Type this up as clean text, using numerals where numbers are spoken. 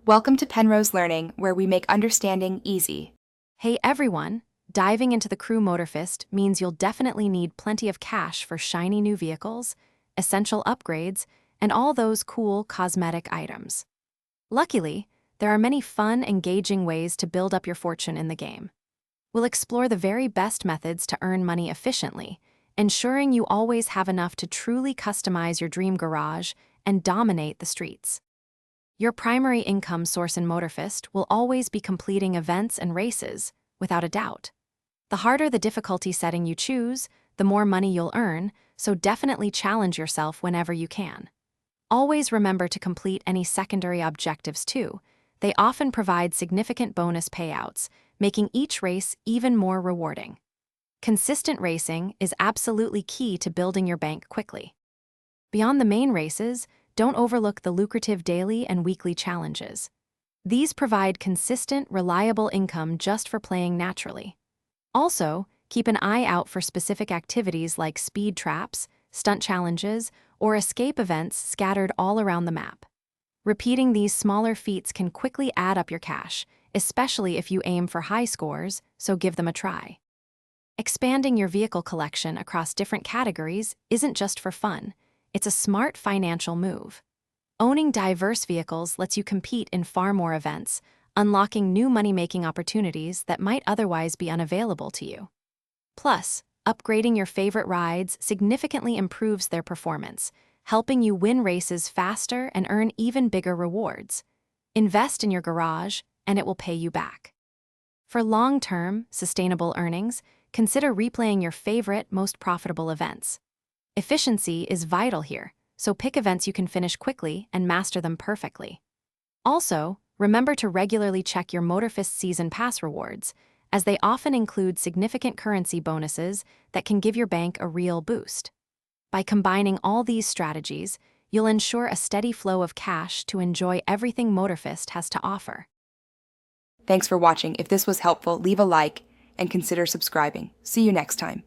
Welcome to Penrose Learning, where we make understanding easy. Hey everyone! Diving into the Crew Motorfest means you'll definitely need plenty of cash for shiny new vehicles, essential upgrades, and all those cool cosmetic items. Luckily, there are many fun, engaging ways to build up your fortune in the game. We'll explore the very best methods to earn money efficiently, ensuring you always have enough to truly customize your dream garage and dominate the streets. Your primary income source in Motorfest will always be completing events and races, without a doubt. The harder the difficulty setting you choose, the more money you'll earn, so definitely challenge yourself whenever you can. Always remember to complete any secondary objectives too. They often provide significant bonus payouts, making each race even more rewarding. Consistent racing is absolutely key to building your bank quickly. Beyond the main races, don't overlook the lucrative daily and weekly challenges. These provide consistent, reliable income just for playing naturally. Also, keep an eye out for specific activities like speed traps, stunt challenges, or escape events scattered all around the map. Repeating these smaller feats can quickly add up your cash, especially if you aim for high scores, so give them a try. Expanding your vehicle collection across different categories isn't just for fun. It's a smart financial move. Owning diverse vehicles lets you compete in far more events, unlocking new money-making opportunities that might otherwise be unavailable to you. Plus, upgrading your favorite rides significantly improves their performance, helping you win races faster and earn even bigger rewards. Invest in your garage, and it will pay you back. For long-term, sustainable earnings, consider replaying your favorite, most profitable events. Efficiency is vital here, so pick events you can finish quickly and master them perfectly. Also, remember to regularly check your Motorfest Season Pass rewards, as they often include significant currency bonuses that can give your bank a real boost. By combining all these strategies, you'll ensure a steady flow of cash to enjoy everything Motorfest has to offer. Thanks for watching. If this was helpful, leave a like and consider subscribing. See you next time.